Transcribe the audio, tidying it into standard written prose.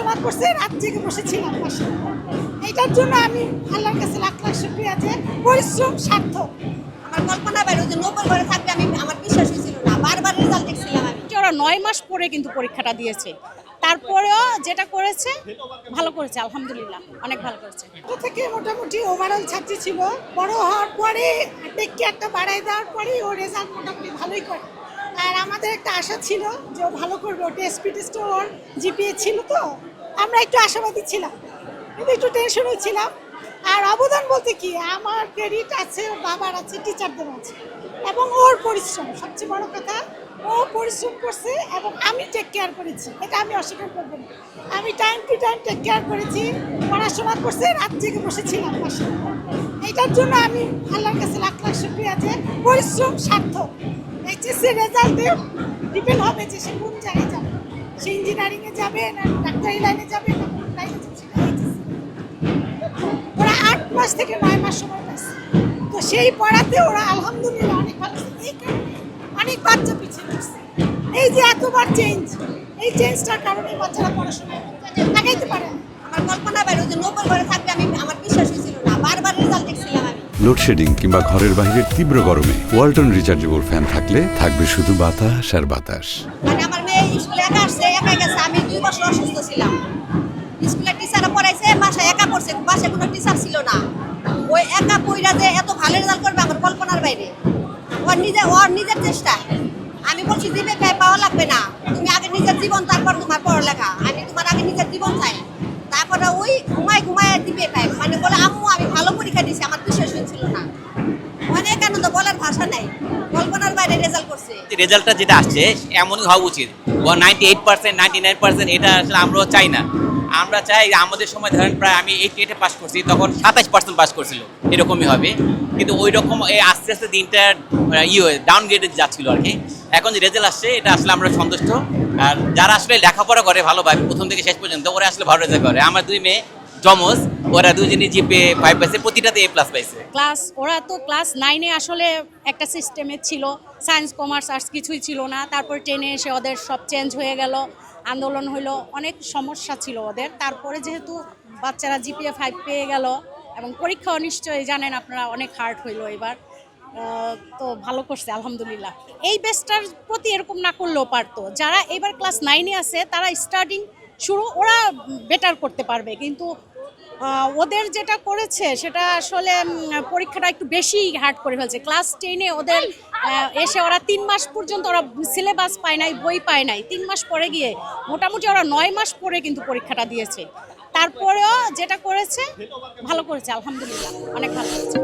পড়াশোনা করছে, রাত জেগে বসেছিলাম পাশে। এইটার জন্য আমি আল্লাহর কাছে লাখ লাখ শুকরিয়া যে পরিশ্রম সার্থক। আমার কল্পনা বাইরে যে 90 ঘরে থাকবে আমি আমার বিশ্বাস হয়েছিল না, বারবার রেজাল্ট দেখছিলাম আমি। ওরা 9 মাস পরে কিন্তু পরীক্ষাটা দিয়েছে, তারপরেও যেটা করেছে ভালো করেছে, আলহামদুলিল্লাহ অনেক ভালো করেছে। তো থেকে মোটামুটি ওভারঅল ছাত্রী ছিল, বড় হওয়ার পরে টেক কেয়ারটা বাড়াই দেওয়ার পরে ও রেজাল্ট মোটামুটি ভালোই করে। আর আমাদের একটা আশা ছিল যে ও ভালো করবে, ও টেস্ট টেস্টে ওর জিপিএ ছিল, তো আমরা একটু আশাবাদী ছিলাম, কিন্তু একটু টেনশনও ছিলাম। আর অবদান বলতে কি, আমার ক্রেডিট আছে, ওর বাবার আছে, টিচারদের আছে, এবং ওর পরিশ্রম সবচেয়ে বড় কথা। ও পরিশ্রম করছে এবং আমি টেক কেয়ার করেছি, এটা আমি অস্বীকার করবো না। আমি time to time take care করেছি, পড়াশোনা করছে, রাত জেগে বসেছিলাম পাশে। এইটার জন্য আমি আল্লাহর কাছে লাখ লাখ শুকরিয়া যে পরিশ্রম সার্থক। এইচএসসি রেজাল্টে ডিপেন্ড হবে যে সে কোন জায়গায় যাবে, সে ইঞ্জিনিয়ারিংয়ে যাবে না ডাক্তারি লাইনে যাবে না কোন লাইনে যাবে, সেটা HSC। ওরা 8 মাস থেকে 9 মাস সময় পাচ্ছে, তো সেই পড়াতে ওরা আলহামদুলিল্লাহ অনেক ভালো। এই কারণে অনেক বাচ্চা পিছিয়ে পড়ছে। এই যে এতবার চেঞ্জ, এই চেঞ্জটার কারণে বাচ্চারা পড়াশোনায় লাগাইতে পারে না। আমার কল্পনা বাইরে যে 90 ঘরে থাকবে আমি আমার বিশ্বাস হয়েছিল না, বারবার রেজাল্ট দেখছিলাম আমি। লোডশেডিং কিংবা ঘরের বাইরের তীব্র গরমে ওয়ালটন রিচার্জেবল ফ্যান থাকলে থাকবে শুধু বাতাস আর বাতাস। মানে আমার মেয়ে স্কুলে একা আসছে, একা গেছে, আমি 2 বছর অসুস্থ ছিলাম। স্কুলে টিচাররা পড়াইছে, বাসায় একা পড়ছে, বাসায় কোনো টিচার ছিল না। ওই একা পড়া যে এত ভালো রেজাল্ট করবে আমার কল্পনার বাইরে। ওর নিজের চেষ্টা। আমি বলছি দিবে পাওয়া লাগবে না, তুমি আগে নিজের জীবন, তারপর তোমার পড়ালেখা। আমি তোমার আগে নিজের জীবন চাই, তারপরে ওই ঘুমায় দিবে পাই। মানে বলে আম্মু আমি ভালো পরীক্ষা দিছি, আমার বিশ্বাস হচ্ছিল না। অনেক আনন্দ, বলার ভাষা নাই, কল্পনার বাইরে রেজাল্ট করছে। রেজাল্টটা যেটা আসছে এমনই হওয়া উচিত। 98%, 99%, এটা আসলে আমরাও চাই না। আমরা চাই আমাদের সময় ধরেন প্রায় আমি 88-এ পাস করছি, তখন 27% পাস করছিল, এরকমই হবে। কিন্তু ওই রকম আস্তে আস্তে দিনটা ডাউনগ্রেডে যাচ্ছিল আর কি। এখন যে রেজাল্ট আসছে এটা আসলে আমরা সন্তুষ্ট। আর যারা আসলে লেখাপড়া করে ভালোভাবে প্রথম থেকে শেষ পর্যন্ত, ওরা আসলে ভালো রেজাল্ট করে। আমার 2 মেয়ে জমজ, ওরা দুজনই জিপিএ 5 পাইছে, প্রতিটাতে A+ পাইছে। ওরা তো ক্লাস 9-এ আসলে একটা সিস্টেমে ছিল, সায়েন্স কমার্স আর্টস কিছুই ছিল না। তারপর 10-এ এসে ওদের সব চেঞ্জ হয়ে গেল, আন্দোলন হইলো, অনেক সমস্যা ছিল ওদের। তারপরে যেহেতু বাচ্চারা জিপিএ 5 পেয়ে গেল, এবং পরীক্ষাও নিশ্চয়ই জানেন আপনারা অনেক হার্ড হইলো এবার, তো ভালো করছে আলহামদুলিল্লাহ। এই বেস্টটার প্রতি এরকম না করলেও পারতো। যারা এবার ক্লাস 9-এ আছে তারা স্টার্টিং শুরু ওরা বেটার করতে পারবে, কিন্তু ওদের যেটা করেছে সেটা আসলে পরীক্ষাটা একটু বেশি হার্ড করে ফেলছে। ক্লাস 10-এ ওদের এসে ওরা 3 মাস পর্যন্ত ওরা সিলেবাস পায় নাই, বই পায় নাই। 3 মাস পরে গিয়ে মোটামুটি ওরা 9 মাস পরে কিন্তু পরীক্ষাটা দিয়েছে, তারপরেও যেটা করেছে ভালো করেছে, আলহামদুলিল্লাহ অনেক ভালো করেছে।